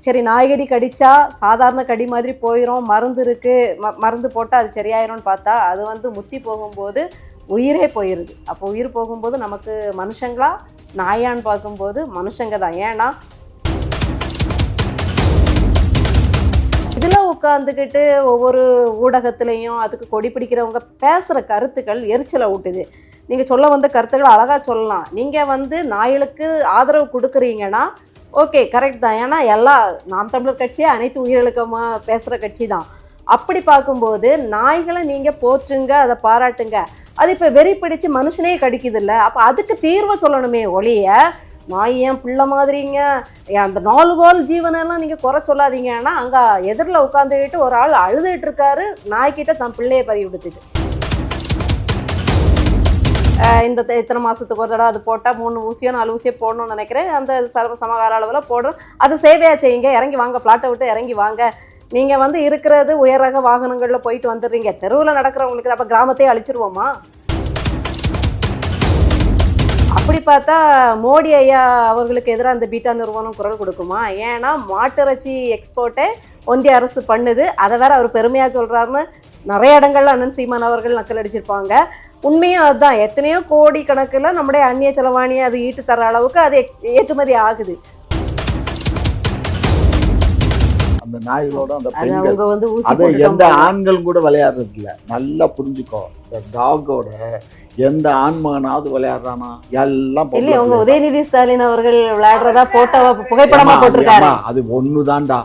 சரி, நாய்கடி கடிச்சா சாதாரண கடி மாதிரி போயிடும், மருந்து இருக்கு, மருந்து போட்டால் அது சரியாயிரும்னு பார்த்தா அது வந்து முத்தி போகும்போது உயிரே போயிடுது. அப்போ உயிர் போகும்போது நமக்கு மனுஷங்களா நாயான்னு பார்க்கும்போது மனுஷங்க தான். ஏன்னா இதில் உட்காந்துக்கிட்டு ஒவ்வொரு ஊடகத்துலேயும் அதுக்கு கொடி பிடிக்கிறவங்க பேசுகிற கருத்துக்கள் எரிச்சலை ஊட்டுது. நீங்கள் சொல்ல வந்த கருத்துக்கள் அழகாக சொல்லலாம். நீங்கள் வந்து நாய்களுக்கு ஆதரவு கொடுக்குறீங்கன்னா ஓகே, கரெக்ட் தான். ஏன்னா நாம் தமிழர் கட்சியே அனைத்து உயிர்களுக்குமாக பேசுகிற கட்சி தான். அப்படி பார்க்கும்போது நாய்களை நீங்கள் போற்றுங்க, அதை பாராட்டுங்க. அது இப்போ வெறி பிடிச்சு மனுஷனே கடிக்குது இல்லை? அப்போ அதுக்கு தீர்வை சொல்லணுமே ஒழிய நாய் ஏன் பிள்ளை மாதிரிங்க, அந்த 4 கால் ஜீவனெல்லாம் நீங்கள் குறை சொல்லாதீங்க. ஏன்னா அங்கே எதிரில் உட்காந்துக்கிட்டு ஒரு ஆள் அழுதுகிட்டு இருக்காரு, நாய்கிட்ட தன் பிள்ளையை பறி விடுச்சுட்டு. இந்த இத்தனை மாதத்துக்கு ஒரு தடவை அது போட்டால் 3 ஊசியோ 4 ஊசியோ போடணும்னு நினைக்கிறேன். அந்த சமகால அளவில் போடுறோம். அது சேவையாக செய்யுங்க, இறங்கி வாங்க, ஃப்ளாட்டை விட்டு இறங்கி வாங்க. நீங்கள் வந்து இருக்கிறது உயர் ரக வாகனங்களில் போயிட்டு வந்துடுறீங்க, தெருவில் நடக்கிறவங்களுக்கு அப்போ கிராமத்தையே அழிச்சிருவோமா? அப்படி பார்த்தா மோடி ஐயா அவர்களுக்கு எதிராக அந்த பீட்டா நிறுவனம் குரல் கொடுக்குமா? ஏன்னா மாட்டிறைச்சி எக்ஸ்போர்ட்டே ஒன்றிய அரசு பண்ணுது, அதை வேற அவர் பெருமையாக சொல்கிறாருன்னு நிறைய இடங்கள்ல அண்ணன் சீமான் அவர்கள் நக்கல் அடிச்சிருப்பாங்க. உண்மையும் அதுதான். எத்தனையோ கோடி கணக்கில் நம்முடைய அந்நிய செலவாணியை அது ஈட்டு தர அளவுக்கு அது ஏற்றுமதி ஆகுது. அந்த நாய்களோட அந்த பெண்கள் அது எந்த ஆண்கள் கூட விளையாடுறது இல்லை. நல்லா புரிஞ்சுக்கோ, இந்த டாகோட எந்த ஆண்மகனாவது விளையாடுறானா? எல்லாம் இல்ல. உங்க உதயநிதி ஸ்டாலின் அவர்கள் விளையாடுறதா போட்டோ புகைப்படமா போட்டிருக்காரு. அது ஒண்ணுதான்டா.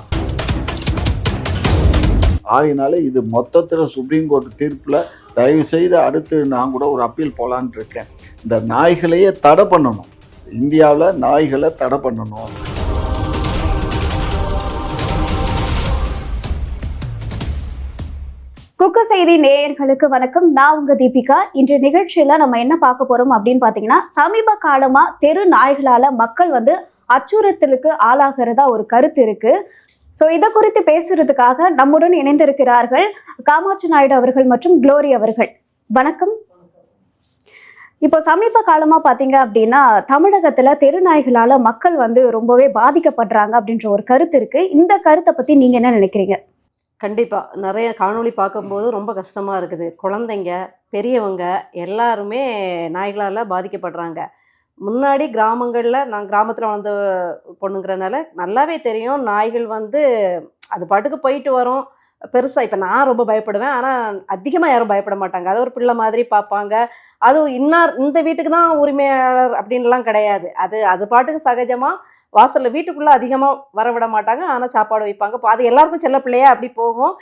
ஆகினால இது மொத்தத்தில் சுப்ரீம் கோர்ட் தீர்ப்பில் தயவு செய்து அடுத்து நான் கூட ஒரு அப்பீல் போகலான்னு இருக்கேன். இந்த நாய்களையே தடை பண்ணணும், இந்தியாவில் நாய்களை தடை பண்ணணும். குக்கு செய்தி நேயர்களுக்கு வணக்கம். நான் உங்க தீபிகா. இன்றைய நிகழ்ச்சியில நம்ம என்ன பார்க்க போறோம் அப்படின்னு பாத்தீங்கன்னா, சமீப காலமா தெரு நாய்களால மக்கள் வந்து அச்சுறுத்தலுக்கு ஆளாகிறதா ஒரு கருத்து இருக்கு. ஸோ இதை குறித்து பேசுறதுக்காக நம்முடன் இணைந்திருக்கிறார்கள் காமாட்சி நாயுடு அவர்கள் மற்றும் குளோரி அவர்கள். வணக்கம். இப்போ சமீப காலமா பாத்தீங்க அப்படின்னா, தமிழகத்துல தெருநாய்களால மக்கள் வந்து ரொம்பவே பாதிக்கப்படுறாங்க அப்படின்ற ஒரு கருத்து இருக்கு. இந்த கருத்தை பத்தி நீங்க என்ன நினைக்கிறீங்க? கண்டிப்பாக நிறைய காணொளி பார்க்கும்போது ரொம்ப கஷ்டமாக இருக்குது. குழந்தைங்க, பெரியவங்க எல்லாருமே நாய்களால் பாதிக்கப்படுறாங்க. முன்னாடி கிராமங்களில், நான் கிராமத்தில் வளர்ந்த பொண்ணுங்கிறனால நல்லாவே தெரியும், நாய்கள் வந்து அது பாட்டுக்கு போயிட்டு வரும். பெருசாக இப்போ நான் ரொம்ப பயப்படுவேன், ஆனால் அதிகமாக யாரும் பயப்பட மாட்டாங்க. அது ஒரு பிள்ளை மாதிரி பார்ப்பாங்க. அதுவும் இந்த வீட்டுக்கு தான் உரிமையாளர் அப்படின்லாம் கிடையாது. அது பாட்டுக்கு சகஜமாக வாசலில் வீட்டுக்குள்ளே அதிகமாக வரவிட மாட்டாங்க, ஆனால் சாப்பாடு வைப்பாங்க. இப்போ அது எல்லாருக்கும் செல்ல பிள்ளையா அப்படி போகும்.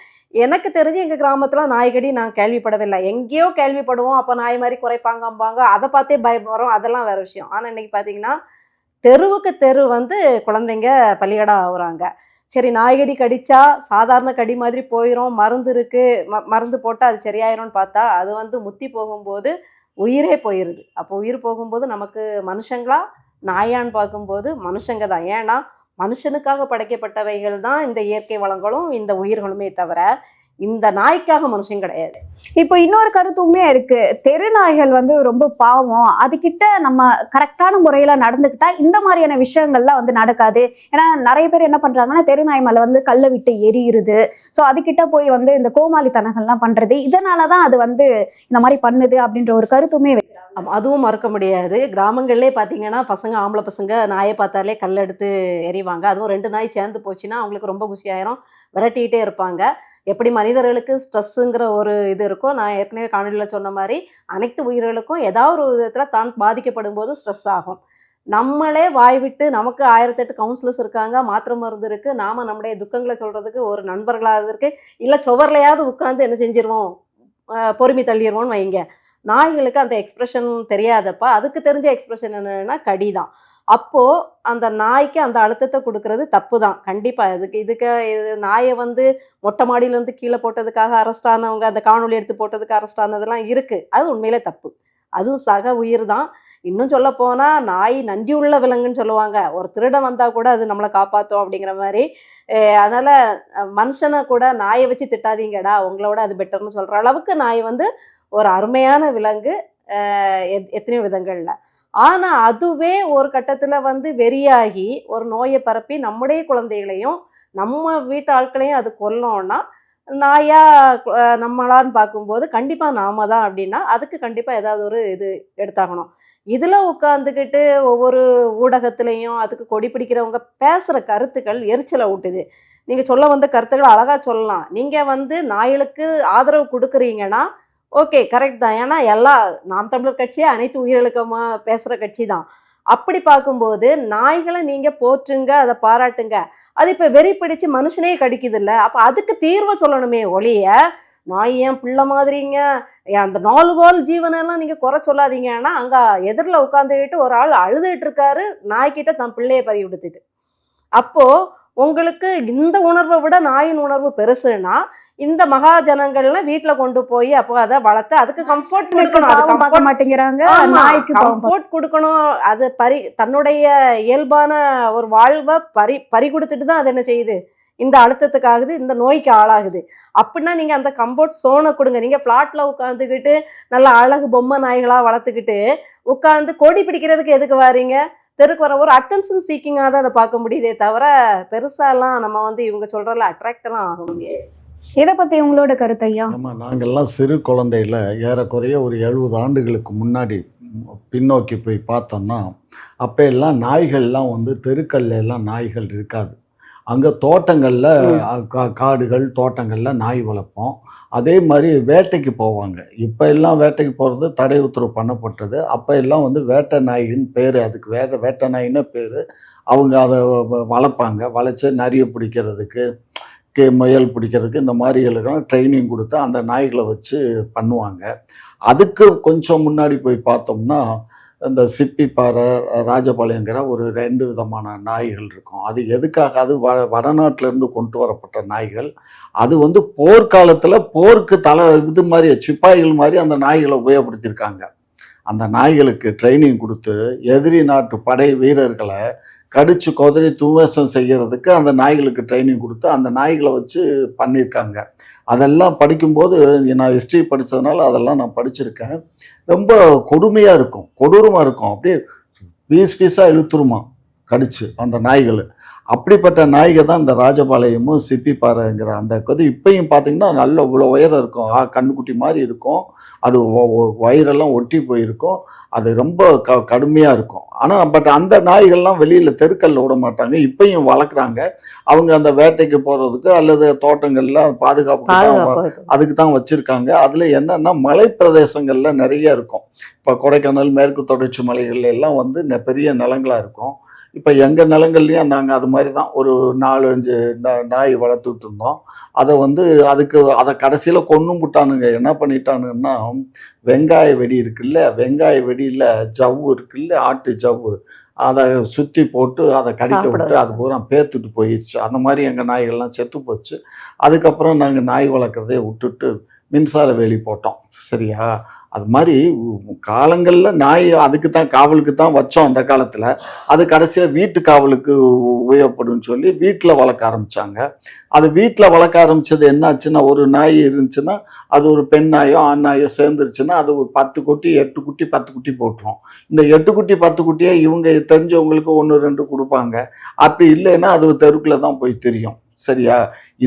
எனக்கு தெரிஞ்சு எங்கள் கிராமத்தில் நாய்கடி நான் கேள்விப்படவில்லை. எங்கேயோ கேள்விப்படுவோம், அப்போ நாய் மாதிரி குறைப்பாங்கம்பாங்க, அதை பார்த்தே பயம் வரும், அதெல்லாம் வேறு விஷயம். ஆனால் இன்றைக்கி பார்த்தீங்கன்னா தெருவுக்கு தெரு வந்து குழந்தைங்க பலிகடா ஆகுறாங்க. சரி, நாய்கடி கடிச்சா சாதாரண கடி மாதிரி போயிடும், மருந்து இருக்கு, மருந்து போட்டால் அது சரியாயிரும்னு பார்த்தா அது வந்து முத்தி போகும்போது உயிரே போயிடுது. அப்போ உயிர் போகும்போது நமக்கு மனுஷங்களா நாயான்னு பார்க்கும்போது மனுஷங்க தான். ஏன்னா மனுஷனுக்காக படைக்கப்பட்டவைகள் தான் இந்த இயற்கை வளங்களும் இந்த உயிர்களுமே தவிர இந்த நாய்க்காக மனுஷன் கிடையாது. இப்போ இன்னொரு கருத்துமே இருக்கு, தெரு நாய்கள் வந்து ரொம்ப பாவம், அதுகிட்ட நம்ம கரெக்டான முறையில நடந்துக்கிட்டா இந்த மாதிரியான விஷயங்கள்லாம் வந்து நடக்காது. ஏன்னா நிறைய பேர் என்ன பண்றாங்கன்னா, தெரு நாய் மேல வந்து கல்லை விட்டு எரியுறது, ஸோ அதுகிட்ட போய் வந்து இந்த கோமாளித்தனங்கள்லாம் பண்றது, இதனாலதான் அது வந்து இந்த மாதிரி பண்ணுது அப்படின்ற ஒரு கருத்துமே. அதுவும் மறக்க முடியாது. கிராமங்கள்லேயே பார்த்தீங்கன்னா பசங்க, ஆம்பளை பசங்க நாயை பார்த்தாலே கல் எடுத்து எறிவாங்க. அதுவும் 2 நாய் சேர்ந்து போச்சுன்னா அவங்களுக்கு ரொம்ப குஷியாயிரும், விரட்டிகிட்டே இருப்பாங்க. எப்படி மனிதர்களுக்கு ஸ்ட்ரெஸ்ஸுங்கிற ஒரு இது இருக்கோ, நான் ஏற்கனவே காணொலியில் சொன்ன மாதிரி அனைத்து உயிர்களுக்கும் ஏதாவது ஒரு விதத்தில் தான் பாதிக்கப்படும் போது ஸ்ட்ரெஸ் ஆகும். நம்மளே வாய் விட்டு, நமக்கு 1008 கவுன்சிலர்ஸ் இருக்காங்க, மாத்திரை மருந்து இருக்குது, நாம் நம்முடைய துக்கங்களை சொல்கிறதுக்கு ஒரு நண்பர்களாக இருக்குது, இல்லை சுவர்லையாவது உட்காந்து என்ன செஞ்சிருவோம், பொறுமை தள்ளிடுவோம்னு வைங்க. நாய்களுக்கு அந்த எக்ஸ்ப்ரெஷன் தெரியாதப்ப அதுக்கு தெரிஞ்ச எக்ஸ்ப்ரெஷன் என்னென்னா கடி தான். அப்போது அந்த நாய்க்கு அந்த அழுத்தத்தை கொடுக்கறது தப்பு தான் கண்டிப்பாக. இது நாயை வந்து மொட்டை மாடியிலேருந்து கீழே போட்டதுக்காக அரெஸ்ட் ஆனவங்க, அந்த காணொலி எடுத்து போட்டதுக்கு அரெஸ்ட் ஆனதெல்லாம் இருக்குது. அது உண்மையிலே தப்பு. அதுவும் சக உயிர் தான். இன்னும் சொல்ல போனால் நாய் நன்றி உள்ள விலங்குன்னு சொல்லுவாங்க. ஒரு திருடன் வந்தால் கூட அது நம்மளை காப்பாற்றும் அப்படிங்கிற மாதிரி. அதனால் மனுஷனை கூட நாயை வச்சு திட்டாதீங்கடா, உங்களோட அது பெட்டர்னு சொல்கிற அளவுக்கு நாய் வந்து ஒரு அருமையான விலங்கு எத்தனையோ விதங்களில். ஆனா அதுவே ஒரு கட்டத்துல வந்து வெறியாகி ஒரு நோயை பரப்பி நம்முடைய குழந்தைகளையும் நம்ம வீட்டு ஆட்களையும் அது கொல்லோம்னா நாயா நம்மளான்னு பார்க்கும்போது கண்டிப்பா நாம தான் அப்படின்னா அதுக்கு கண்டிப்பா ஏதாவது ஒரு இது எடுத்தாகணும். இதுல உட்காந்துக்கிட்டு ஒவ்வொரு ஊடகத்திலையும் அதுக்கு கொடி பிடிக்கிறவங்க பேசுற கருத்துக்கள் எரிச்சலை ஊட்டுது. நீங்க சொல்ல வந்த கருத்துக்கள் அழகா சொல்லலாம். நீங்க வந்து நாய்களுக்கு ஆதரவு கொடுக்குறீங்கன்னா ஓகே, கரெக்ட் தான். ஏன்னா நாம் தமிழர் கட்சியே அனைத்து உயிரிழக்கமா பேசுற கட்சி தான். அப்படி பார்க்கும்போது நாய்களை நீங்க போற்றுங்க, அதை பாராட்டுங்க. அது இப்ப வெறி பிடிச்சு மனுஷனே கடிக்குதுல்ல, அப்ப அதுக்கு தீர்வை சொல்லணுமே ஒழிய நாய் ஏன் பிள்ளை மாதிரிங்க, அந்த 4 கால் ஜீவனெல்லாம் நீங்க குறை சொல்லாதீங்கன்னா, அங்க எதிரில் உட்காந்துக்கிட்டு ஒரு ஆள் அழுதுட்டு இருக்காரு நாய்கிட்ட தன் பிள்ளையை பறி கொடுத்துட்டு. அப்போ உங்களுக்கு இந்த உணர்வை விட நாயின் உணர்வு பெருசுன்னா இந்த மகாஜனங்கள்லாம் வீட்டுல கொண்டு போய் அப்போ அதை வளர்த்து அதுக்கு கம்ஃபர்ட் கொடுக்கணும். அது பார்க்க மாட்டேங்கிறாங்க, நாய்க்கு கம்ஃபர்ட் கொடுக்கணும். அது தன்னுடைய இயல்பான ஒரு வாழ்வை பறி கொடுத்துட்டு தான் அது என்ன செய்யுது, இந்த அழுத்தத்துக்காகுது, இந்த நோய்க்கு ஆளாகுது. அப்படின்னா நீங்க அந்த கம்ஃபர்ட் சோனை கொடுங்க. நீங்க ஃப்ளாட்ல உட்காந்துக்கிட்டு நல்ல அழகு பொம்மை நாய்களா வளர்த்துக்கிட்டு உட்காந்து கொடி பிடிக்கிறதுக்கு எதுக்கு வாரீங்க? தெருக்கு வர ஒரு அட்டென்ஷன் சீக்கிங்காக தான் அதை பார்க்க முடியுதே தவிர பெருசாலாம் நம்ம வந்து இவங்க சொல்றதுல அட்ராக்டெல்லாம் ஆக முடியாது. இதை பத்தி உங்களோட கருத்து ஐயா? ஆமாம், நாங்கள்லாம் சிறு குழந்தையில் ஏறக்குறைய ஒரு 70 ஆண்டுகளுக்கு முன்னாடி பின்னோக்கி போய் பார்த்தோம்னா அப்போ எல்லாம் நாய்கள்லாம் வந்து தெருக்கல்ல எல்லாம் நாய்கள் இருக்காது. அங்கே தோட்டங்களில் காடுகள் தோட்டங்களில் நாய் வளர்ப்போம். அதே மாதிரி வேட்டைக்கு போவாங்க. இப்போ எல்லாம் வேட்டைக்கு போகிறது தடை உத்தரவு பண்ணப்பட்டது. அப்போ எல்லாம் வந்து வேட்டை நாயின்னு பேர், அதுக்கு வேட்டை நாயின்னு பேர். அவங்க அதை வளர்ப்பாங்க. வளைச்சி நரியை பிடிக்கிறதுக்கு முயல் பிடிக்கிறதுக்கு இந்த மாதிரிகளுக்கெல்லாம் ட்ரைனிங் கொடுத்து அந்த நாய்களை வச்சு பண்ணுவாங்க. அதுக்கு கொஞ்சம் முன்னாடி போய் பார்த்தோம்னா இந்த சிப்பிப்பாறை ராஜபாளையங்கிற ஒரு 2 விதமான நாய்கள் இருக்கும். அது எதுக்காக, அது வடநாட்டிலேருந்து கொண்டு வரப்பட்ட நாய்கள். அது வந்து போர்க்காலத்தில் போருக்கு இது மாதிரி சிப்பாய்கள் மாதிரி அந்த நாய்களை உபயோகப்படுத்தியிருக்காங்க. அந்த நாய்களுக்கு ட்ரைனிங் கொடுத்து எதிரி நாட்டு படை வீரர்களை கடிச்சு கொதறி துவேஷம் செய்கிறதுக்கு அந்த நாய்களுக்கு ட்ரைனிங் கொடுத்து அந்த நாய்களை வச்சு பண்ணியிருக்காங்க. அதெல்லாம் படிக்கும்போது நான் ஹிஸ்ட்ரி படித்ததுனால அதெல்லாம் நான் படிச்சிருக்கேன். ரொம்ப கொடுமையாக இருக்கும், கொடூரமாக இருக்கும். அப்படியே பீஸாக இழுத்துருமா கடிச்சு அந்த நாய்கள். அப்படிப்பட்ட நாய்கள் தான் இந்த ராஜபாளையமும் சிப்பிப்பாறைங்கிற அந்த இது. இப்பயும் பார்த்தீங்கன்னா நல்ல இவ்வளோ உயரம் இருக்கும், கண்ணுக்குட்டி மாதிரி இருக்கும். அது வயிறெல்லாம் ஒட்டி போயிருக்கும். அது ரொம்ப கடுமையாக இருக்கும். ஆனால் அந்த நாய்கள்லாம் வெளியில் தெருக்கல்ல விட மாட்டாங்க. இப்பயும் வளர்க்குறாங்க. அவங்க அந்த வேட்டைக்கு போகிறதுக்கு அல்லது தோட்டங்களில் பாதுகாப்பு அதுக்கு தான் வச்சுருக்காங்க. அதில் என்னென்னா மலை பிரதேசங்களில் நிறைய இருக்கும். இப்போ கொடைக்கானல் மேற்கு தொடர்ச்சி மலைகள் எல்லாம் வந்து பெரிய நிலங்களாக இருக்கும். இப்போ எங்கள் நிலங்கள்லேயும் நாங்கள் அது மாதிரி தான் ஒரு 4-5 நாய் வளர்த்துட்டு இருந்தோம். அதை வந்து அதை கடைசியில் கொன்னும் விட்டானுங்க. என்ன பண்ணிட்டானுங்கன்னா, வெங்காய வெடி இருக்குல்ல, வெங்காய வெடியில் ஜவ்வு இருக்குல்ல, ஆட்டு ஜவ்வு, அதை சுற்றி போட்டு அதை கடிக்க விட்டு அது பூரா பேத்துட்டு போயிடுச்சு. அந்த மாதிரி எங்கள் நாய்கள்லாம் செத்து போச்சு. அதுக்கப்புறம் நாங்கள் நாய் வளர்க்குறதே விட்டுட்டு மின்சார வேலி போட்டோம். சரியா? அது மாதிரி காலங்களில் நாய் அதுக்கு தான் காவலுக்கு தான் வச்சோம் அந்த காலத்தில். அது கடைசியாக வீட்டு காவலுக்கு உபயோகப்படும் சொல்லி வீட்டில் வளர்க்க ஆரம்பித்தாங்க. அது வீட்டில் வளர்க்க ஆரம்பித்தது என்னாச்சுன்னா, ஒரு நாய் இருந்துச்சுன்னா அது ஒரு பெண் நாயோ ஆண் நாயோ சேர்ந்துருச்சுன்னா அது ஒரு 10 குட்டி 8 குட்டி 10 குட்டி போட்டுரும். இந்த 8 குட்டி 10 குட்டியை இவங்க தெரிஞ்சவங்களுக்கு 1-2 கொடுப்பாங்க. அப்படி இல்லைன்னா அது தெருக்குள்ள தான் போய் தெரியும். சரியா?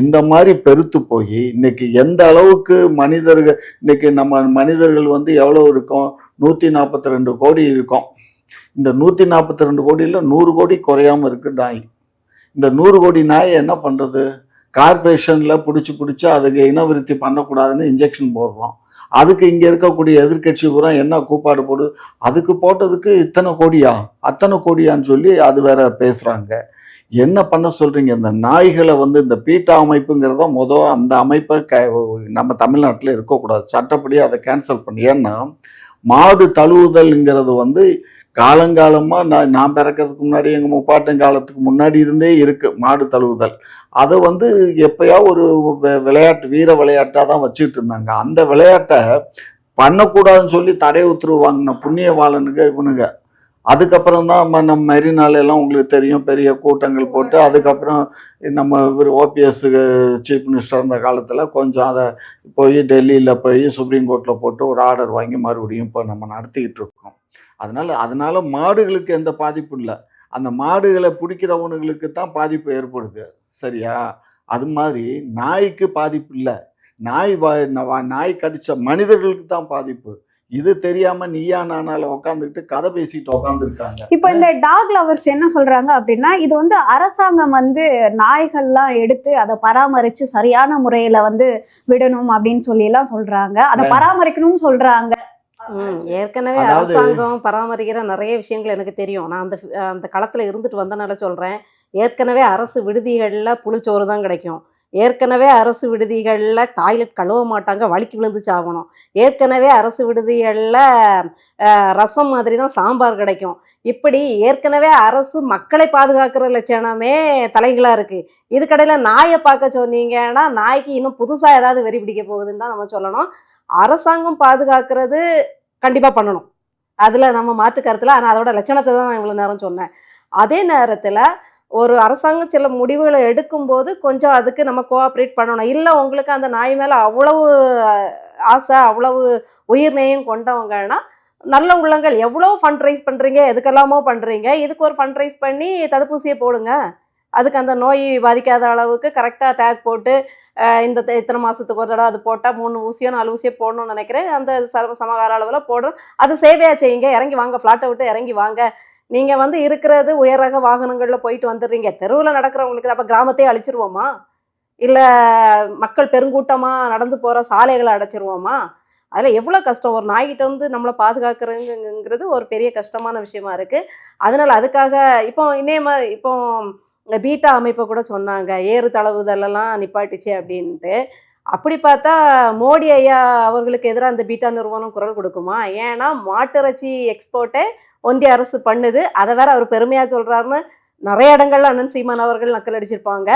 இந்த மாதிரி பெருத்து போய் இன்னைக்கு எந்த அளவுக்கு மனிதர்கள், இன்னைக்கு நம்ம மனிதர்கள் வந்து எவ்வளோ இருக்கோம், 142 கோடி இருக்கோம். இந்த 142 கோடியில் 100 கோடி குறையாமல் இருக்கு நாய். இந்த 100 கோடி நாயை என்ன பண்ணுறது? கார்பரேஷனில் பிடிச்சி அதுக்கு இனவிருத்தி பண்ணக்கூடாதுன்னு இன்ஜெக்ஷன் போடுறோம். அதுக்கு இங்கே இருக்கக்கூடிய எதிர்கட்சி பூரா என்ன கூப்பாடு போடுது, அதுக்கு போட்டதுக்கு இத்தனை கோடியா அத்தனை கோடியான்னு சொல்லி அது வேற பேசுகிறாங்க. என்ன பண்ண சொல்கிறீங்க? இந்த நாய்களை வந்து இந்த பீட்டா அமைப்புங்கிறத அந்த அமைப்பை நம்ம தமிழ்நாட்டில் இருக்கக்கூடாது. சட்டப்படி அதை கேன்சல் பண்ணி. ஏன்னா மாடு தழுவுதல்ங்கிறது வந்து காலங்காலமாக நான் பிறக்கிறதுக்கு முன்னாடி எங்கள் முப்பாட்டன் காலத்துக்கு முன்னாடி இருந்தே இருக்குது மாடு தழுவுதல். அதை வந்து எப்போயா ஒரு விளையாட்டு, வீர விளையாட்டாக தான் வச்சுக்கிட்டு இருந்தாங்க. அந்த விளையாட்டை பண்ணக்கூடாதுன்னு சொல்லி தடை உத்தரவு வாங்கின புண்ணியவாளனுங்க இவனுங்க. அதுக்கப்புறம் தான் நம்ம மெரினாலெல்லாம் உங்களுக்கு தெரியும், பெரிய கூட்டங்கள் போட்டு அதுக்கப்புறம் நம்ம இவர் ஓபிஎஸ் சீஃப் மினிஸ்டர் இருந்த காலத்தில் கொஞ்சம் அதை போய் டெல்லியில் போய் சுப்ரீம் கோர்ட்டில் போட்டு ஒரு ஆர்டர் வாங்கி மறுபடியும் இப்போ நம்ம நடத்திக்கிட்டு இருக்கோம். அதனால மாடுகளுக்கு எந்த பாதிப்பும் இல்லை. அந்த மாடுகளை பிடிக்கிறவனுங்களுக்கு தான் பாதிப்பு ஏற்படுது. சரியா? அது மாதிரி நாய்க்கு பாதிப்பு இல்லை. நாய் கடிச்ச மனிதர்களுக்கு தான் பாதிப்பு. இது தெரியாம நீயா நானால உட்காந்துக்கிட்டு கதை பேசிட்டு உட்காந்துருக்காங்க. இப்போ இந்த டாக் லவர்ஸ் என்ன சொல்றாங்க அப்படின்னா, இது வந்து அரசாங்கம் வந்து நாய்கள்லாம் எடுத்து அதை பராமரிச்சு சரியான முறையில வந்து விடணும் அப்படின்னு சொல்லி எல்லாம் சொல்றாங்க. அதை பராமரிக்கணும்னு சொல்றாங்க. ஏற்கனவே அதாவது அரசாங்கம் பராமரிக்கிற நிறைய விஷயங்கள் எனக்கு தெரியும். நான் அந்த களத்தில் இருந்துட்டு வந்தனால சொல்கிறேன். ஏற்கனவே அரசு விடுதிகளில் புளிச்சோறு தான் கிடைக்கும். ஏற்கனவே அரசு விடுதிகளில் டாய்லெட் கழுவ மாட்டாங்க, வழுக்கி விழுந்து சாகணும். ஏற்கனவே அரசு விடுதிகளில் ரசம் மாதிரி தான் சாம்பார் கிடைக்கும். இப்படி ஏற்கனவே அரசு மக்களை பாதுகாக்கிற லட்சணமே தலைகளாக இருக்குது. இதுக்கடையில் நாயை பார்க்க சொன்னீங்கன்னா நாய்க்கு இன்னும் புதுசாக ஏதாவது வெறி பிடிக்க போகுதுன்னு தான் நம்ம சொல்லணும். அரசாங்கம் பாதுகாக்கிறது கண்டிப்பாக பண்ணணும், அதில் நம்ம மாற்று கருத்தில். ஆனால் அதோட லட்சணத்தை தான் நான் இவ்வளோ நேரம் சொன்னேன். அதே நேரத்தில் ஒரு அரசாங்கம் சில முடிவுகளை எடுக்கும்போது கொஞ்சம் அதுக்கு நம்ம கோஆப்ரேட் பண்ணணும். இல்லை உங்களுக்கு அந்த நாய் மேலே அவ்வளவு ஆசை, அவ்வளவு உயிர்நேயம் கொண்டவங்கன்னா, நல்ல உள்ளங்கள் எவ்வளோ ஃபண்ட் ரைஸ் பண்ணுறீங்க, எதுக்கெல்லாமோ பண்ணுறீங்க, இதுக்கு ஒரு ஃபண்ட் ரைஸ் பண்ணி தடுப்பூசியை போடுங்க. அதுக்கு அந்த நோய் பாதிக்காத அளவுக்கு கரெக்டாக டேக் போட்டு இந்த இத்தனை மாதத்துக்கு ஒரு தடவை அது போட்டால் 3 ஊசியோ 4 ஊசியோ போடணும்னு நினைக்கிறேன். அந்த சமகால அளவில் போடுறோம். அது சேவையாக செய்யுங்க. இறங்கி வாங்க, ஃப்ளாட்டை விட்டு இறங்கி வாங்க. நீங்கள் வந்து இருக்கிறது உயர் ரக வாகனங்களில் போயிட்டு வந்துடுறீங்க. தெருவில் நடக்கிறவங்களுக்கு அப்போ கிராமத்தையே அழிச்சிருவோமா? இல்லை மக்கள் பெருங்கூட்டமாக நடந்து போகிற சாலைகளை அடைச்சிருவோமா? அதில் எவ்வளோ கஷ்டம். ஒரு நாய்கிட்ட வந்து நம்மளை பாதுகாக்கிறதுங்கிறது ஒரு பெரிய கஷ்டமான விஷயமா இருக்குது. அதனால் அதுக்காக இப்போ பீட்டா அமைப்பை கூட சொன்னாங்க, ஏறு தழுவுதலெல்லாம் நிப்பாட்டிச்சு அப்படின்ட்டு. அப்படி பார்த்தா மோடி ஐயா அவர்களுக்கு எதிராக அந்த பீட்டா நிறுவனம் குரல் கொடுக்குமா? ஏன்னா மாட்டிறைச்சி எக்ஸ்போர்ட்டே ஒன்றிய அரசு பண்ணுது. அதை வேற அவர் பெருமையாக சொல்கிறாருன்னு நிறைய இடங்கள்ல அண்ணன் சீமான் அவர்கள் நக்கல் அடிச்சிருப்பாங்க.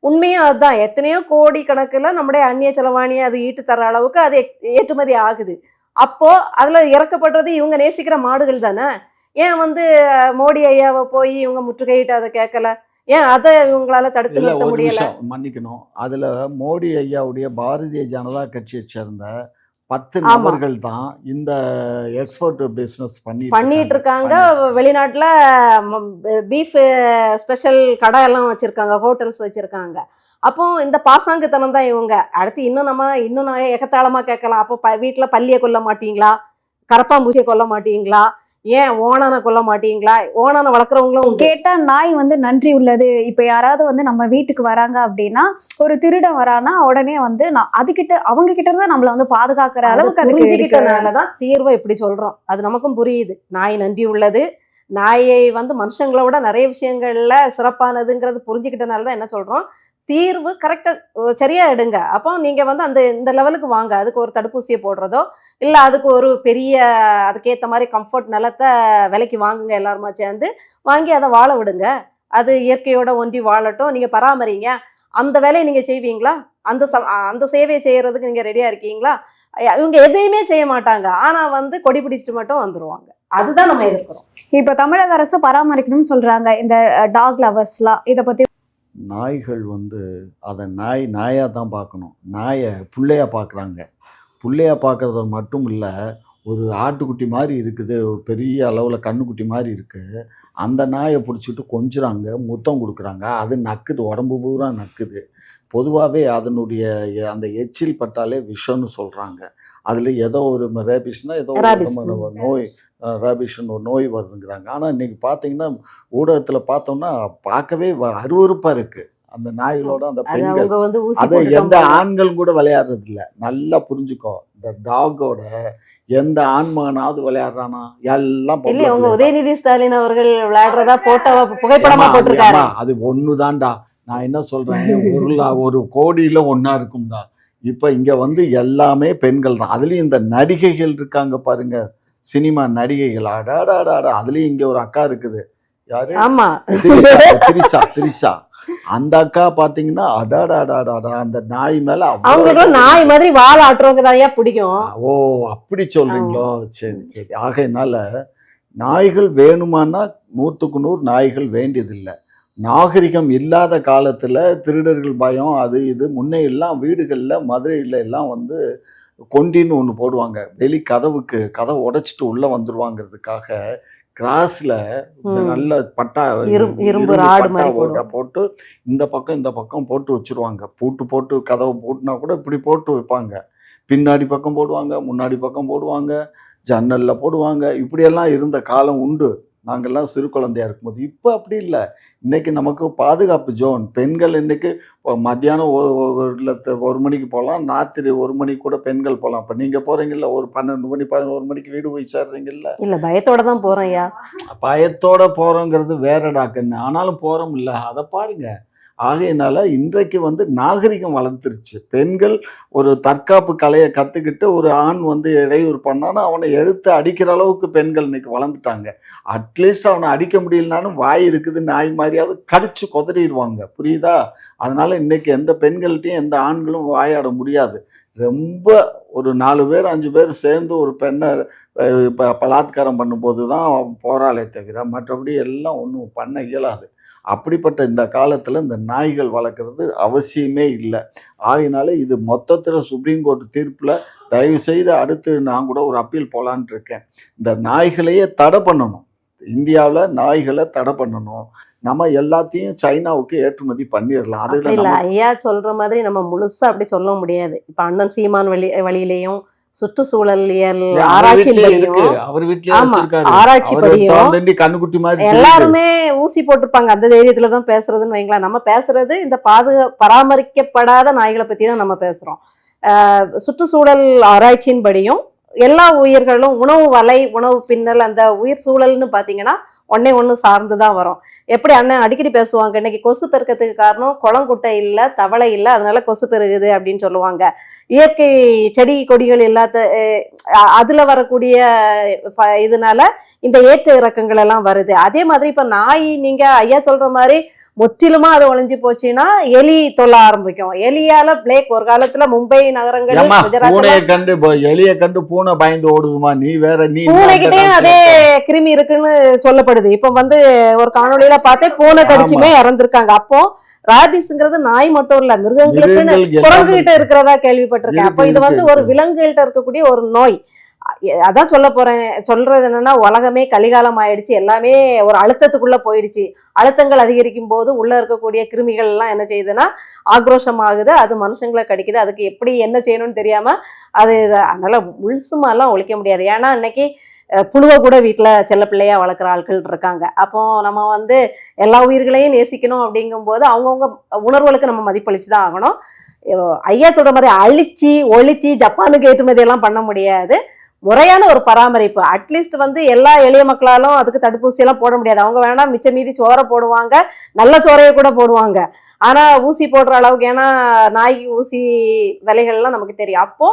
உண்மையும் அதுதான். எத்தனையோ கோடி கணக்கில் நம்முடைய அந்நிய செலவாணியை அது ஈட்டு தர அளவுக்கு அது ஏற்றுமதி ஆகுது. அப்போது அதில் இறக்கப்படுறது இவங்க நேசிக்கிற மாடுகள் தானே. ஏன் வந்து மோடி ஐயாவை போய் இவங்க முற்றுகையிட்டு அதை கேட்கல? ஏன் அதை இவங்களால தடுத்து இல்லை, நிறுத்த ஒரு முடியல? நிமிஷம் மன்னிக்கணும். அதில் மோடி ஐயாவுடைய பாரதிய ஜனதா கட்சியை சேர்ந்த 10 ஆமா, நபர்கள் தான் இந்த எக்ஸ்போர்ட் பிஸ்னஸ் பண்ணிட்டு இருக்காங்க. பண்ணிட்டு வெளிநாட்டுல பீஃப் ஸ்பெஷல் கடை எல்லாம் வச்சிருக்காங்க, ஹோட்டல்ஸ் வச்சிருக்காங்க. அப்போ இந்த பாசாங்குத்தனம் தான் இவங்க. அடுத்து இன்னும் நான் எகத்தாளமா கேட்கலாம். அப்போ வீட்டுல பல்லியை கொல்ல மாட்டீங்களா? கரப்பாம்பூச்சியை கொல்ல மாட்டீங்களா? ஏன் ஓனானை கொல்ல மாட்டீங்களா? ஓனானை வளர்க்குறவங்களும் உண்டு. கேட்டா நாய் வந்து நன்றி உள்ளது. இப்ப யாராவது வந்து நம்ம வீட்டுக்கு வராங்க அப்படின்னா, ஒரு திருடன் வரானா உடனே வந்து அவங்க கிட்ட இருந்து நம்மள வந்து பாதுகாக்கிற அது அளவுக்கு அதுக்கு இருக்கு. புரிஞ்சுக்கிட்டனாலதான் தீர்வை இப்படி சொல்றோம். அது நமக்கும் புரியுது. நாய் நன்றி உள்ளது. நாயை வந்து மனுஷங்களோட நிறைய விஷயங்கள்ல சிறப்பானதுங்கிறது புரிஞ்சுக்கிட்டனாலதான் என்ன சொல்றோம், தீர்வு கரெக்டாக சரியாக எடுங்க. அப்போ நீங்கள் வந்து இந்த லெவலுக்கு வாங்க. அதுக்கு ஒரு தடுப்பூசியை போடுறதோ, இல்லை அதுக்கு ஒரு பெரிய அதுக்கேற்ற மாதிரி கம்ஃபர்ட் நிலத்தை விலைக்கு வாங்குங்க. எல்லாருமா சேர்ந்து வாங்கி அதை வாழ விடுங்க. அது இயற்கையோட ஒன்றி வாழட்டும். நீங்கள் பராமரிங்க. அந்த வேலையை நீங்கள் செய்வீங்களா? அந்த சேவையை செய்கிறதுக்கு நீங்கள் ரெடியாக இருக்கீங்களா? இவங்க எதையுமே செய்ய மாட்டாங்க. ஆனால் வந்து கொடி பிடிச்சிட்டு மட்டும் வந்துடுவாங்க. அதுதான் நம்ம எதிர்க்கிறோம். இப்ப தமிழக அரசு பராமரிக்கணும்னு சொல்றாங்க இந்த டாக் லவர்ஸ்லாம். இதை பத்தி நாய்கள் வந்து அதை நாயாக தான் பார்க்கணும். நாயை பிள்ளையாக பார்க்குறாங்க. பிள்ளையாக பார்க்குறது மட்டும் இல்லை, ஒரு ஆட்டுக்குட்டி மாதிரி இருக்குது, ஒரு பெரிய அளவில் கண்ணுக்குட்டி மாதிரி இருக்குது. அந்த நாயை பிடிச்சிட்டு கொஞ்சுறாங்க, முத்தம் கொடுக்குறாங்க. அது நக்குது, உடம்பு பூரா நக்குது. பொதுவாகவே அதனுடைய அந்த எச்சில் பட்டாலே விஷம்னு சொல்கிறாங்க. அதில் ஏதோ ஒரு ரேபிஸ்னால் ஏதோ ஒரு விதமான நோய், ரேபிஸ்ன்னு ஒரு நோய் வருதுங்கிறாங்க. ஆனால் இன்றைக்கி பார்த்தீங்கன்னா ஊடகத்தில் பார்த்தோம்னா பார்க்கவே அருவருப்பாக இருக்குது. அந்த நாய்களோட அந்த பெண்கள், அதை எந்த ஆண்கள் கூட விளையாடுறது இல்லை. நல்லா புரிஞ்சுக்கோ, இந்த டாகோட எந்த ஆண்மகனாவது விளையாடுறானா? எல்லாம் உதயநிதி ஸ்டாலின் அவர்கள் விளையாடுறதா போட்டோ புகைப்படமா போட்டிருக்காரு. அது ஒண்ணுதான்டா. நான் என்ன சொல்றேன், ஒரு கோடியில ஒன்னா இருக்கும்டா. இப்ப இங்க வந்து எல்லாமே பெண்கள் தான். அதுலயும் இந்த நடிகைகள் இருக்காங்க பாருங்க, சினிமா நடிகைகள். அடாடாடா, அதுலயும் இங்க ஒரு அக்கா இருக்குது. யாரு? ஆமா, திரிஷா. அந்த அக்கா பாத்தீங்கன்னா அடாடாடாடா, அந்த நாய் மேல அவங்களுக்கு நாய் மாதிரி வாழ ஆட்டுறவங்க தான் பிடிக்கும். ஓ, அப்படி சொல்றீங்களோ? சரி. ஆகையினால நாய்கள் வேணுமானா 100க்கு 100 நாய்கள் வேண்டியதில்லை. நாகரிகம் இல்லாத காலத்துல திருடர்கள் பயம் அது இது முன்னே எல்லாம் வீடுகளில் மதுரையில் எல்லாம் வந்து கொண்டின்னு ஒன்று போடுவாங்க. வெளி கதவை உடைச்சிட்டு உள்ளே வந்துருவாங்கிறதுக்காக கிராஸில் இந்த ம். நல்ல பட்டா இரும்பு இரும்பு ராடு பட்டா மாதிரி போடுவோம். போட்டு இந்த பக்கம் போட்டு வச்சுருவாங்க. போட்டு கதவை பூட்டினா கூட இப்படி போட்டு வைப்பாங்க. பின்னாடி பக்கம் போடுவாங்க, முன்னாடி பக்கம் போடுவாங்க, ஜன்னலில் போடுவாங்க. இப்படியெல்லாம் இருந்த காலம் உண்டு நாங்கள்லாம் சிறு குழந்தையா இருக்கும்போது. இப்போ அப்படி இல்லை. இன்றைக்கி நமக்கு பாதுகாப்பு ஜோன். பெண்கள் இன்றைக்கி மத்தியானம் ஒரு மணிக்கு போகலாம், ராத்திரி 1 மணிக்கு கூட பெண்கள் போகலாம். இப்போ நீங்கள் போகிறீங்கல்ல, ஒரு 12 மணி 11 மணிக்கு வீடு போய் சேர்றீங்கல்ல, இல்ல பயத்தோட தான் போறோம் ஐயா. பயத்தோட போகிறோங்கிறது வேறடா கண்ணு. ஆனாலும் போகிறோம் இல்லை, அதை பாருங்க. ஆகையினால இன்றைக்கு வந்து நாகரிகம் வளர்ந்துருச்சு. பெண்கள் ஒரு தற்காப்பு கலையை கற்றுக்கிட்டு ஒரு ஆண் வந்து இடையூறு பண்ணான்னா அவனை எடுத்து அடிக்கிற அளவுக்கு பெண்கள் இன்னைக்கு வளர்ந்துட்டாங்க. அட்லீஸ்ட் அவனை அடிக்க முடியலனாலும் வாய் இருக்குது நாய் மாதிரியாவது கடிச்சு கொதறிடுவாங்க. புரியுதா? அதனால இன்னைக்கு எந்த பெண்கள்கிட்டையும் எந்த ஆண்களும் வாயாட முடியாது. ரொம்ப ஒரு 4 பேர் 5 பேர் சேர்ந்து ஒரு பெண்ணை பலாத்காரம் பண்ணும்போது தான் போராளே தவிர மற்றபடி எல்லாம் ஒன்றும் பண்ண இயலாது. அப்படிப்பட்ட இந்த காலத்தில் இந்த நாய்கள் வளர்க்குறது அவசியமே இல்லை. ஆகையினால இது மொத்தத்தில் சுப்ரீம் கோர்ட் தீர்ப்பில் தயவுசெய்து அடுத்து நான் கூட ஒரு அப்பீல் போகலான்ட்டு இருக்கேன். இந்த நாய்களையே தடை பண்ணணும். இந்தியாவில் நாய்களை தடை பண்ணணும். நம்ம எல்லாத்தையும் சைனாவுக்கு ஏற்றுமதி பண்ணிடலாம். அப்படி அதில் இல்ல நம்ம ஐயா சொல்ற மாதிரி நம்ம முழுசா அப்படி சொல்ல முடியாது. இப்ப அண்ணன் சீமான் வழியிலையும் சுற்றுச்சூழலியல் அவர் வீட்லயே ஆராய்ச்சியின்படியும் இருக்கு. அவர் வீட்லயே ஆமா வச்சிருக்காரு. ஆராய்ச்சிப்படியும் திறந்தண்டி கண்ணுக்குட்டி மாதிரி தெரியுது. எல்லாருமே ஊசி போட்டிருப்பாங்க. அந்த தைரியத்துல தான் பேசுறதுன்னு வைங்களேன். நம்ம பேசுறது இந்த பராமரிக்கப்படாத நாய்களை பத்தி தான் நம்ம பேசுறோம். சுற்றுச்சூழல் ஆராய்ச்சியின்படியும் எல்லா உயிர்களும் உணவு பின்னல் அந்த உயிர் சூழல்னு பார்த்தீங்கன்னா ஒண்ணு சார்ந்து தான் வரும். எப்படி அண்ணன் அடிக்கடி பேசுவாங்க, இன்னைக்கு கொசு பெருக்கத்துக்கு காரணம் குளங்குட்டை இல்லை, தவளை இல்லை, அதனால கொசு பெருகுது அப்படின்னு சொல்லுவாங்க. இயற்கை செடி கொடிகள் இல்லாத அதுல வரக்கூடிய இதனால இந்த ஏற்ற இறக்கங்கள் எல்லாம் வருது. அதே மாதிரி இப்ப நாய் நீங்க ஐயா சொல்ற மாதிரி முற்றிலுமா அது ஒளிஞ்சு போச்சுன்னா எலி தொல்ல ஆரம்பிக்கும். எலியால பிளேக் ஒரு காலத்துல மும்பை நகரங்கள் ஏம்மா, குஜராத்ல பூனையை கண்டு எலியை கண்டு பூனை பயந்து ஓடுதுமா? நீ வேற, நீ என்ன அந்த பூனைகிட்டயும் அதே காலத்துல கிருமி இருக்குன்னு சொல்லப்படுது. இப்ப ஒரு காணொளியில பார்த்தே பூனை ஆமா, கடிச்சுமே இறந்திருக்காங்க. அப்போ ராபிஸ்ங்கிறது நாய் மட்டும் இல்ல, மிருகங்களுக்குன்னு மிருகங்கள் குரங்கு எல்லாம் கிட்ட இருக்கிறதா கேள்விப்பட்டிருக்கேன். அப்போ இது இருக்கு ஒரு இருக்கு. விலங்குகள்கிட்ட இருக்கக்கூடிய ஒரு நோய். அதான் சொல்றது என்னன்னா, உலகமே கலிகாலம் ஆயிடுச்சு, எல்லாமே ஒரு அழுத்தத்துக்குள்ள போயிடுச்சு. அழுத்தங்கள் அதிகரிக்கும் போது உள்ள இருக்கக்கூடிய கிருமிகள் எல்லாம் என்ன செய்யுதுன்னா ஆக்ரோஷம் ஆகுது, அது மனுஷங்களை கடிக்குது. அதுக்கு எப்படி என்ன செய்யணும்னு தெரியாம அதனால முழுசுமாலாம் ஒழிக்க முடியாது. ஏன்னா இன்னைக்கு புழுவை கூட வீட்டுல செல்ல பிள்ளையா வளர்க்குற ஆட்கள் இருக்காங்க. அப்போ நம்ம எல்லா உயிர்களையும் நேசிக்கணும். அப்படிங்கும்போது அவங்கவுங்க உணர்வுகளுக்கு நம்ம மதிப்பளிச்சு தான் ஆகணும். ஐயா சொல்ற மாதிரி அழிச்சு ஒழிச்சு ஜப்பானுக்கு ஏற்றுமதி எல்லாம் பண்ண முடியாது. முறையான ஒரு பராமரிப்பு. அட்லீஸ்ட் எல்லா எளிய மக்களாலும் அதுக்கு தடுப்பூசி எல்லாம் போட முடியாது. அவங்க வேணா மிச்ச மீதி சோறை போடுவாங்க, நல்ல சோறையை கூட போடுவாங்க. ஆனா ஊசி போடுற அளவுக்கு, ஏன்னா நாய் ஊசி விலைகள்லாம் நமக்கு தெரியும். அப்போ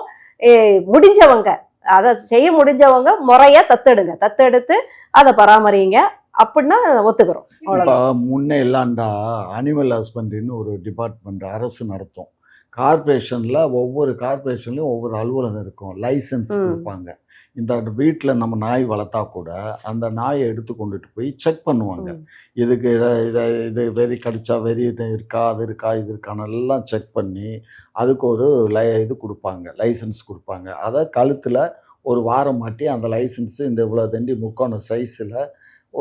முடிஞ்சவங்க அதை செய்ய முடிஞ்சவங்க முறையா தத்தெடுத்து அதை பராமரிங்க அப்படின்னா ஒத்துக்கிறோம். இப்போ அவ்வளவுதான். முன்னே இல்லாண்டா அனிமல் ஹஸ்பண்ட்ரின்னு ஒரு டிபார்ட்மெண்ட் அரசு நடத்தும். கார்பரேஷனில் ஒவ்வொரு கார்பரேஷன்லையும் ஒவ்வொரு அலுவலகம் இருக்கும். லைசன்ஸ் ம் கொடுப்பாங்க. இந்த வீட்டில் நம்ம நாய் வளர்த்தா கூட அந்த நாயை எடுத்து கொண்டுட்டு போய் செக் பண்ணுவாங்க. ம் இதுக்கு இது வெறி கடிச்சா வெறி இருக்கா, அது இருக்கா, இது இருக்கான்னு எல்லாம் செக் பண்ணி அதுக்கு ஒரு இது கொடுப்பாங்க, லைசன்ஸ் கொடுப்பாங்க. அதை கழுத்தில் ஒரு வாரம் மாட்டி அந்த லைசன்ஸு இந்த இவ்வளோ தண்டி முக்கோண சைஸில்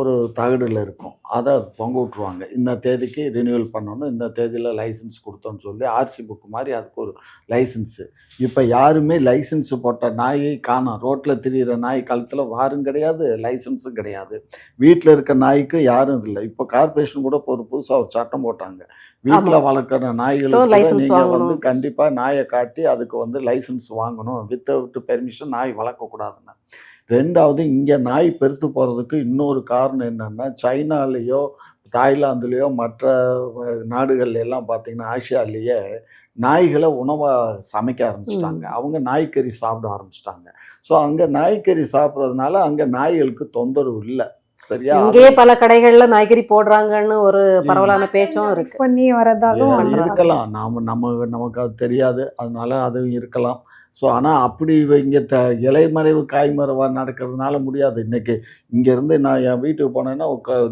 ஒரு தகடில் இருக்கும். அதை தொங்க விட்ருவாங்க. இந்த தேதிக்கு ரினியூவல் பண்ணணும், இந்த தேதியில் லைசன்ஸ் கொடுத்தோன்னு சொல்லி ஆர்சி புக்கு மாதிரி அதுக்கு ஒரு லைசன்ஸு. இப்போ யாருமே லைசன்ஸு போட்ட நாயை காணோம். ரோட்டில் திரியிற நாய் கழுத்தில் வாரும் கிடையாது, லைசன்ஸும் கிடையாது. வீட்டில் இருக்க நாய்க்கு யாரும் இல்லை. இப்போ கார்பரேஷன் கூட ஒரு புதுசாக ஒரு சட்டம் போட்டாங்க. ஆமா, வீட்டில் வளர்க்குற நாய்களுக்கு லைசன்ஸ் நீங்கள் வாங்கணும். கண்டிப்பாக நாயை காட்டி அதுக்கு லைசன்ஸ் வாங்கணும். வித்தவுட் பெர்மிஷன் நாய் வளர்க்கக்கூடாதுன்னு. 2வது, இங்கே நாய் பெருத்து போகிறதுக்கு இன்னொரு காரணம் என்னென்னா, சைனாலேயோ தாய்லாந்துலேயோ மற்ற நாடுகள்ல எல்லாம் பார்த்திங்கன்னா ஆசியாலேயே நாய்களை உணவாக சமைக்க ஆரம்பிச்சிட்டாங்க. அவங்க நாய்க்கறி சாப்பிட ஆரம்பிச்சிட்டாங்க. ஸோ அங்கே நாய்க்கறி சாப்பிட்றதுனால அங்கே நாய்களுக்கு தொந்தரவு இல்லை. சரியா? இங்கேயே பல கடைகள்ல நாய்கறி போடுறாங்கன்னு ஒரு பரவலான பேச்சும் இருக்கு. பண்ணி வரதாலும் பண்றாங்க. இருக்கலாம். நமக்கு அது தெரியாது, அதனால அதுவும் இருக்கலாம். ஸோ ஆனால் அப்படி இங்கே இலைமறைவு காய்மறைவாக நடக்கிறதுனால முடியாது. இன்றைக்கி இங்கேருந்து நான் என் வீட்டுக்கு போனேன்னா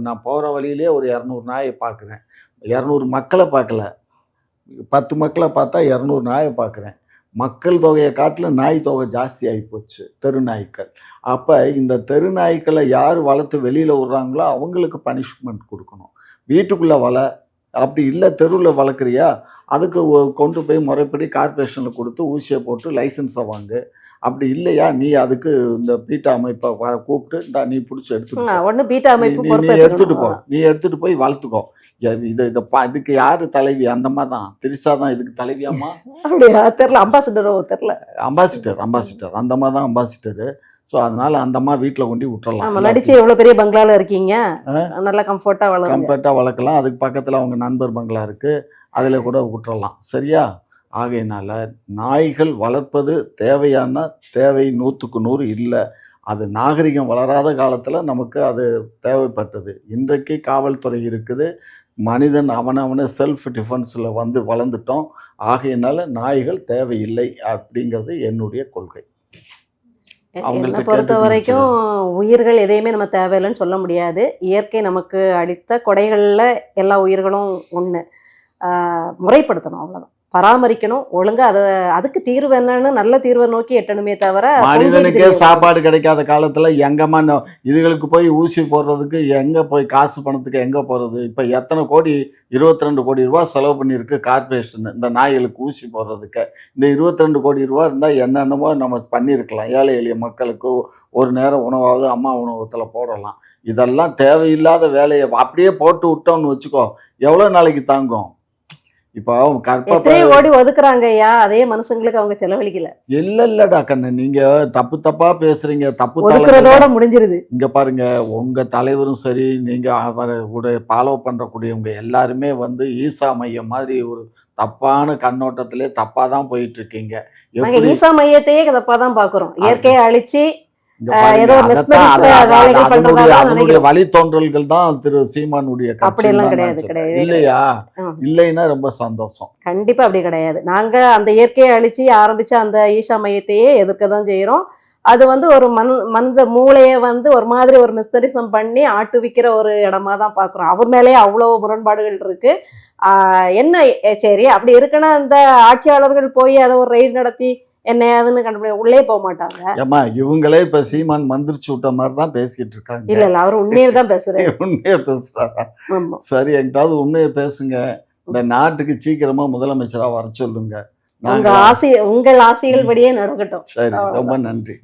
நான் போகிற வழியிலே ஒரு 200 நாயை பார்க்குறேன். 200 மக்களை பார்க்கல, 10 மக்களை பார்த்தா 200 நாயை பார்க்குறேன். மக்கள் தொகையை காட்டிலும் நாய் தொகை ஜாஸ்தி ஆகி போச்சு, தெரு நாய்க்கள். அப்போ இந்த தெரு நாய்க்களை யார் வளர்த்து வெளியில் விட்றாங்களோ அவங்களுக்கு பனிஷ்மெண்ட் கொடுக்கணும். வீட்டுக்குள்ளே அப்படி இல்லை தெருவில் வளர்க்குறியா, அதுக்கு கொண்டு போய் முறைப்படி கார்பரேஷனில் கொடுத்து ஊசியை போட்டு லைசன்ஸை வாங்கு. அப்படி இல்லையா நீ அதுக்கு இந்த பீட்டா அமைப்பை கூப்பிட்டு நீ பிடிச்சி எடுத்துட்டு ஒன்று பீட்டா அமைப்பு நீ எடுத்துகிட்டு போ, நீ எடுத்துகிட்டு போய் வளர்த்துக்கோ. இதுக்கு யார் தலைவி? அந்த மாதிரி தான் திரிசா தான் இதுக்கு தலைவியாம்மா. அப்படியா? தெரில, அம்பாசிடரோ தெரில. அம்பாசிடர் அந்த மாதிரி தான் அம்பாசிடரு. ஸோ அதனால அந்த அம்மா வீட்டில் கொண்டு விட்டுறலாம். நம்ம நடிச்சு எவ்வளோ பெரிய பங்களாவில் இருக்கீங்க, நல்லா கம்ஃபர்ட்டாக வளர்க்கலாம். அதுக்கு பக்கத்தில் அவங்க நண்பர் பங்களா இருக்குது, அதில் கூட விட்டுறலாம். சரியா? ஆகையினால நாய்கள் வளர்ப்பது தேவை 100க்கு 100 இல்லை. அது நாகரிகம் வளராத காலத்தில் நமக்கு அது தேவைப்பட்டது. இன்றைக்கு காவல்துறை இருக்குது, மனிதன் அவனவனை செல்ஃப் டிஃபென்ஸில் வளர்ந்துட்டோம். ஆகையினால நாய்கள் தேவையில்லை அப்படிங்கிறது என்னுடைய கொள்கை. என்னை பொறுத்த வரைக்கும் உயிர்கள் எதையுமே நம்ம தேவையில்லைன்னு சொல்ல முடியாது. இயற்கை நமக்கு அளித்த கொடைகளில் எல்லா உயிர்களும் ஒன்று. முறைப்படுத்தணும், அவ்வளோதான். பராமரிக்கணும் ஒழுங்கா. அதுக்கு தீர்வு என்னன்னு நல்ல தீர்வை நோக்கி எட்டணுமே தவிர, மனிதனுக்கே சாப்பாடு கிடைக்காத காலத்தில் எங்கம்மா இதுகளுக்கு போய் ஊசி போடுறதுக்கு எங்கே போய் காசு பணத்துக்கு எங்கே போகிறது? இப்போ எத்தனை கோடி, 22 கோடி ரூபா செலவு பண்ணியிருக்கு கார்பரேஷன் இந்த நாய்களுக்கு ஊசி போடுறதுக்கு. இந்த 22 கோடி ரூபா இருந்தால் என்னென்னமோ நம்ம பண்ணியிருக்கலாம். ஏழை எளிய மக்களுக்கு ஒரு நேரம் உணவாவது அம்மா உணவகத்தில் போடலாம். இதெல்லாம் தேவையில்லாத வேலையை அப்படியே போட்டு விட்டோம்னு வச்சுக்கோ, எவ்வளோ நாளைக்கு தாங்கும்? இப்போ ஓடி ஒதுக்குறாங்க ஐயா, அதே மனுஷங்களுக்கு அவங்க செலவழிக்கல. இல்லடா கண்ணு, நீங்க தப்பா பேசுறீங்க. ஒதுக்குறதோட முடிஞ்சிருது. இங்க பாருங்க, உங்க தலைவரும் சரி, நீங்க அவரை கூட ஃபாலோ பண்றக்கூடியவங்க எல்லாருமே ஈசா மையம் மாதிரி ஒரு தப்பான கண்ணோட்டத்திலே தப்பா தான் போயிட்டு இருக்கீங்க. ஈசா மையத்தையே தப்பா தான் பாக்குறோம். இயற்கையை அழிச்சு வழித்தோன்றல்கள் தான் திரு சீமானுடைய இல்லையா? இல்லைன்னா ரொம்ப சந்தோஷம். கண்டிப்பா அப்படி கிடையாது. நாங்க அந்த இயற்கையை அழிச்சு ஆரம்பிச்ச அந்த ஈஷா மையத்தையே எதிர்க்கதான் செய்யறோம். அது ஒரு மனித மூளையை ஒரு மாதிரி ஒரு மிஸ்தரிசம் பண்ணி ஆட்டுவிக்கிற ஒரு இடமா தான் பாக்குறோம். அவர் மேலேயே அவ்வளவு முரண்பாடுகள் இருக்கு. என்ன சரி, அப்படி இருக்குன்னா இந்த ஆட்சியாளர்கள் போய் அதை ஒரு ரெய்டு நடத்தி என்னையாதுன்னு கண்டுபிடி உள்ளே போக மாட்டாங்க. ஏமா இவங்களே இப்ப சீமான் மந்திரிச்சு விட்ட மாதிரி தான் பேசிக்கிட்டு இருக்காங்க. இல்ல அவர் உண்மையை தான் பேசுறாரு. உண்மையை பேசுறாரா? சரி, எங்கிட்டாவது உண்மையை பேசுங்க. இந்த நாட்டுக்கு சீக்கிரமா முதலமைச்சரா வர சொல்லுங்க. உங்கள் ஆசைகள் படியே நடக்கட்டும். சரி, ரொம்ப நன்றி.